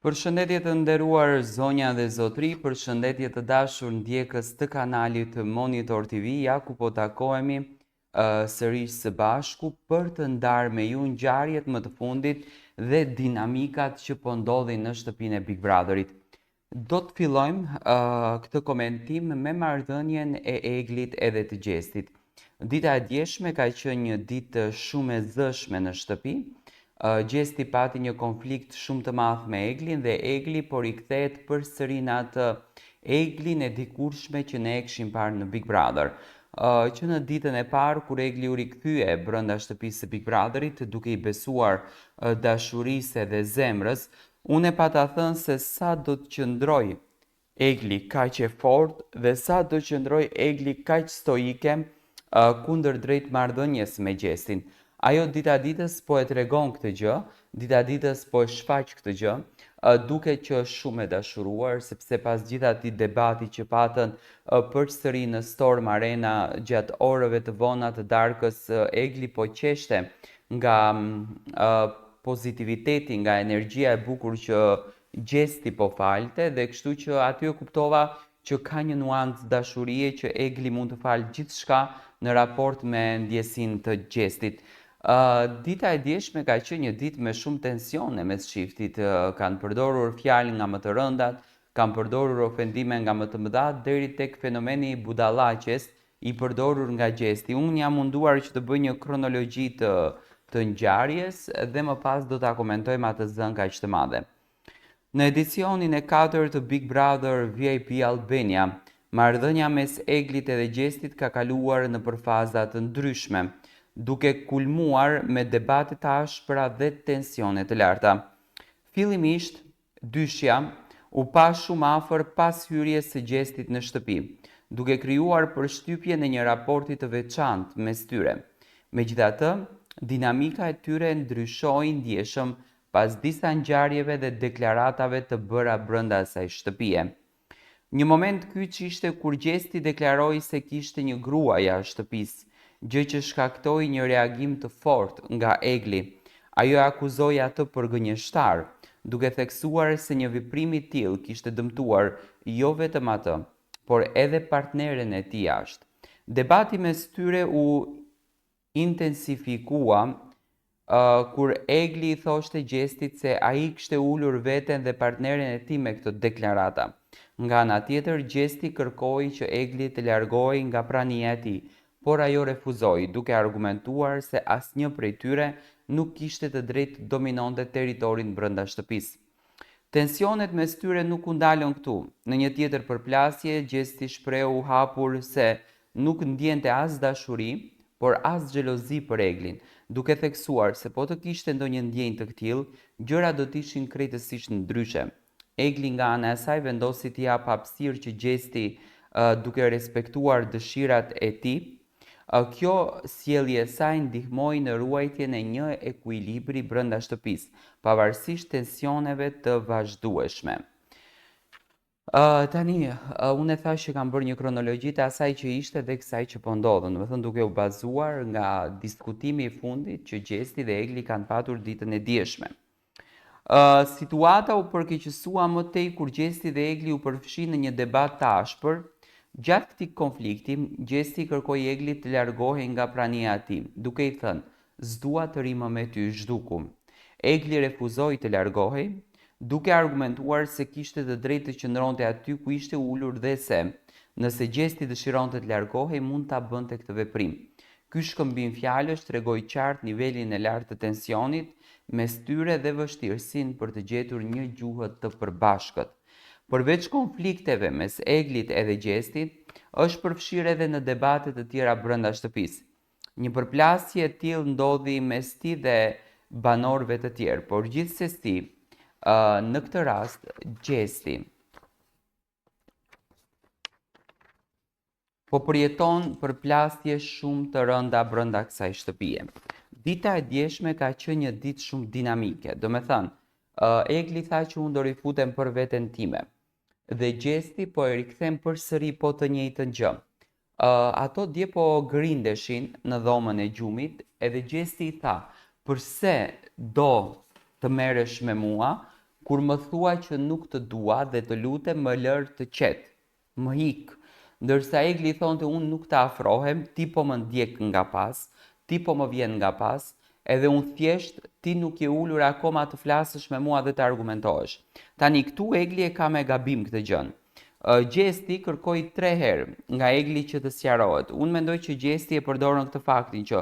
Përshëndetje të nderuar zonja dhe zotri, përshëndetje të dashur ndjekës të kanalit Monitor TV, ja ku po takohemi sërish së bashku për të ndarë me ju ngjarjet më të fundit dhe dinamikat që po ndodhin në shtëpinë e Big Brotherit. Do të fillojmë këtë komentim me marrëdhënien e Eglit edhe të Gjestit. Dita e djeshme ka qenë një ditë shumë e zëshme në shtëpi. Gjesti pati një konflikt shumë të madh me Eglin dhe Egli po rikthehet përsëri në atë Eglin e dikurshme që ne e kishim parë në Big Brother. Që në ditën e parë kur Egli u rikthye brenda shtëpisë së Big Brotherit duke i besuar dashurisë dhe zemrës, unë e pata thënë se sa do të qëndroj Egli kaq e fortë dhe sa do të qëndroj Egli kaq stoike kundër drejt marrëdhënies me Gjestin. Ajo dita ditës po e tregon këtë gjë, dita ditës po e shfaq këtë gjë, duke që është shumë e dashuruar, sepse pas gjithë atij debati që patën përsëri në Storm Arena gjatë orëve të vona të darkës, Egli po qeshte nga pozitiviteti, nga energjia e bukur që Gjesti po falte, dhe kështu që aty e kuptova që ka një nuancë dashurie që Egli mund të falë gjithçka në raport me ndjesinë të Gjestit. Dita e djeshme ka qenë një ditë me shumë tensione mes shiftit, kanë përdorur fjalë nga më të rëndat, kanë përdorur ofendime nga më të mëdha deri tek fenomeni i budallaqes i përdorur nga Gjesti. Unë jam munduar që të bëj një kronologji të ngjarjes dhe më pas do ta komentojmë atë zën kaq të madhe. Në edicionin e 4 të Big Brother VIP Albania, marrëdhënia mes Eglit edhe Gjestit ka kaluar në faza të ndryshme, duke kulmuar me debate të ashpra dhe tensione të larta. Fillimisht, dyshja u pa shumë afër pas hyrjes së Gjestit në shtëpi, duke krijuar përshtypje në një raporti të veçantë mes tyre. Megjithatë, dinamika e tyre ndryshoi ndjeshëm pas disa ngjarjeve dhe deklaratave të bëra brenda asaj shtëpie. Një moment kyç ishte kur Gjesti deklaroi se kishte një grua jashtë shtëpisë, gjë që shkaktoi një reagim të fortë nga Egli. Ajo e akuzoi atë për gënjeshtar, duke theksuar se një veprim i tillë kishte dëmtuar jo vetëm atë, por edhe partneren e tij jashtë. Debati mes tyre u intensifikua kur Egli i thoshte Gjestit se ai kishte ulur veten dhe partneren e tij me këto deklarata. Nga ana tjetër, Gjesti kërkoi që Egli të largohej nga prania e tij, por ajo refuzoi, duke argumentuar se asnjë prej tyre nuk kishte të drejtë të dominonte territorin brenda shtëpisë. Tensionet mes tyre nuk u ndalën këtu. Në një tjetër përplasje, Gjesti shprehu hapur se nuk ndjente as dashuri, por as xhelozi për Eglin, duke theksuar se po të kishte ndonjë ndjenjë të tillë, gjërat do të ishin krejtësisht ndryshe. Egli nga ana e saj vendosi t'i jap hapësirë që Gjesti, duke respektuar dëshirat e tij, kjo sjellje e saj ndihmoi në ruajtjen e një ekuilibri brenda shtëpisë, pavarësisht tensioneve të vazhdueshme. Tani, unë e thash që kam bërë një kronologji të asaj që ishte dhe kësaj që po ndodhen, domethënë duke u bazuar nga diskutimi i fundit që Gjesti dhe Egli kanë patur ditën e djeshme. Situata u përkeqësua më tej kur Gjesti dhe Egli u përfshin në një debat të ashpër. Gjatë këtij konflikti, Gjesti kërkoi Eglit të largohej nga prania e tij, duke i thënë: "S'dua të ri më me ty, zhduku." Egli refuzoi të largohej, duke argumentuar se kishte të drejtë të qëndronte aty ku ishte ulur dhe se, nëse Gjesti dëshironte të largohej, mund ta bënte këtë veprim. Ky shkëmbim fjalësh tregoi qartë nivelin e lartë të tensionit mes tyre dhe vështirësinë për të gjetur një gjuhë të përbashkët. Përveç konflikteve mes Eglit edhe Gjestit, është përfshirë edhe në debate të tjera brenda shtëpisë. Një përplasje e tillë ndodhi mes tij dhe banorëve të tjerë, por gjithsesi, në këtë rast, Gjesti po përjeton përplasje shumë të rënda brenda kësaj shtëpie. Dita e djeshme ka qenë një ditë shumë dinamike, do me thënë, Egli tha që unë do rifutem për veten time, dhe Gjesti po e rikthen përsëri po të njëjtën gjë. Ato dje po grindeshin në dhomën e gjumit, edhe Gjesti i tha: "Përse do të merresh me mua kur më thua që nuk të dua dhe të lutem më lër të qetë, më hik. Ndërsa Egli thonte unë nuk të afrohem, ti po më ndjek nga pas, ti po më vjen nga pas, edhe unë thjesht ti nuk je ulur akoma të flasësh me mua dhe të argumentohesh. Tani këtu Egli e ka me gabim këtë gjën. Gjesti kërkoi 3 herë nga Egli që të sqarohet. Unë mendoj që Gjesti e përdorën këtë faktin që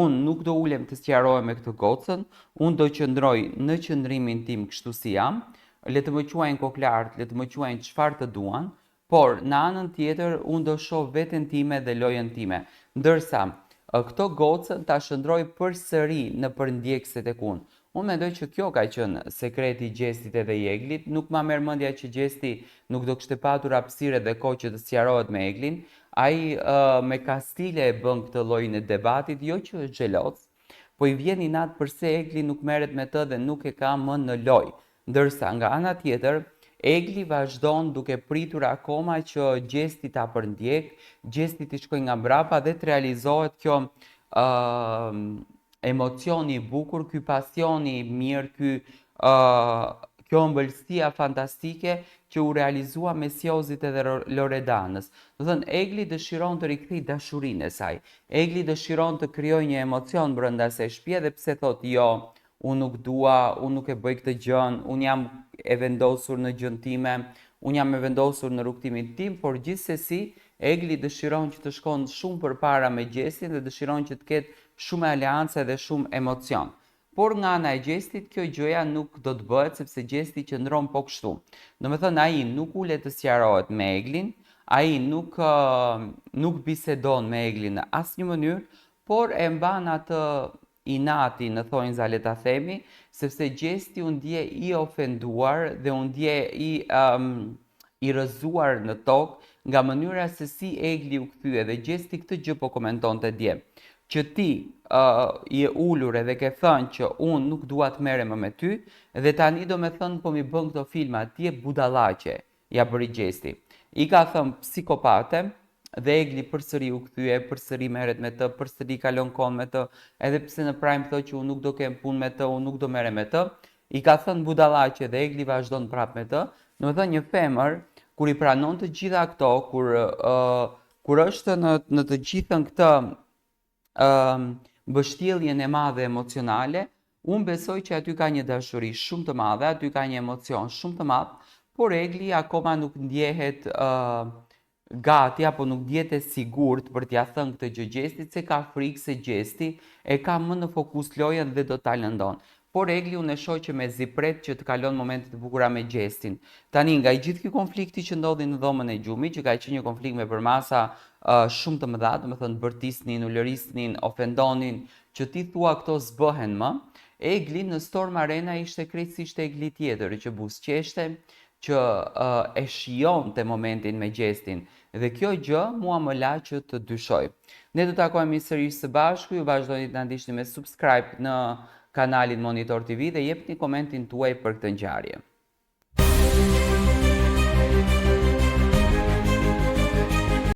unë nuk do ulem të sqarohem me këtë gocën, unë do qëndroj në qëndrimin tim kështu si jam, le të më quajnë koklart, le të më quajnë çfarë të duan, por në anën tjetër unë do shoh veten time dhe lojën time. Ndërsa këto gocën ta shndroj përsëri në përndjekëse tek unë. Unë mendoj që kjo ka qenë sekreti i Gjestit edhe i Eglit, nuk ma merr mendja që Gjesti nuk do kishte patur hapësirë dhe kohë që të sqarohet me Eglin. Ai me kastile e bën këtë llojin e debatit, jo që është xheloz, po i vjen inat pse Egli nuk merret me të dhe nuk e ka më në lojë. Ndërsa nga ana tjetër, Egli vazhdon duke pritur akoma që Gjesti ta përndjek, Gjesti t'i shkojë nga mbrapa dhe të realizohet kjo emocioni i bukur, ky pasioni i mirë, kjo ëmbëlsia fantastike që u realizua me Siozit edhe Loredanës. Do thënë, Egli dëshiron të rikthej dashurinë e saj. Egli dëshiron të krijojë një emocion brenda se shtëpia dhe pse thotë jo, unë nuk dua, unë nuk e bëj këtë gjën, unë jam e vendosur në gjën time, unë jam e vendosur në rrugtimin tim, por gjithsesi Egli dëshiron që të shkon shumë përpara me Gjestin dhe dëshiron që të ketë shumë aleancë dhe shumë emocion. Por nga ana e Gjestit kjo gjëja nuk do të bëhet sepse Gjesti qëndron po kështu. Domethënë ai nuk ulet të sqarohet me Eglin, ai nuk bisedon me Eglin në asnjë mënyrë, por e mban atë inati në thonjza le ta themi, sepse Gjesti u ndje i ofenduar dhe u ndje i rrëzuar në tokë nga mënyra se si Egli u kthye dhe Gjesti këtë gjë po komentonte dje. Që ti je ulur edhe ke thënë që unë nuk dua të merrem më me ty dhe tani do me thënë po mi bën këto filma, ti je budallaqe, ja bëri Gjesti. I ka thënë psikopate dhe Egli përsëri u kthye, përsëri merret me të, përsëri kalon kohën me të, edhe pse në Prime thotë që unë nuk do kem punë me të, unë nuk do merrem me të, i ka thënë budallaqe dhe Egli vazhdon prapë me të. Domethënë një femër kur i pranon të gjitha këto, kur është në të gjithën këtë mbështjelljen e madhe emocionale, unë besoj që aty ka një dashuri shumë të madhe, aty ka një emocion shumë të madh, por Egli akoma nuk ndjehet gati apo nuk ndjehet e sigurt për t'ia thënë këtë gjë Gjestit, se ka frikë se Gjesti e ka më në fokus lojën dhe do ta lëndon. Por Egli unë e shoh që me zipret që të kalon momente të bukura me Gjestin. Tani nga i gjithë ky konflikti që ndodhi në dhomën e gjumit, që ka qenë një konflikt me përmasa shumë të mëdha, domethënë bërtisnin, ulërisnin, ofendonin, që ti thua këto s'bëhen më, Egli në Storm Arena ishte krejtësisht Egli tjetër, që buzëqeshte, që e shijonte momentin me Gjestin. Dhe kjo gjë mua më la që të dyshoj. Ne do takohemi sërish së bashku, ju vazhdoni të na ndiqni me subscribe në kanalin Monitor TV dhe jepni komentin tuaj për këtë ngjarje.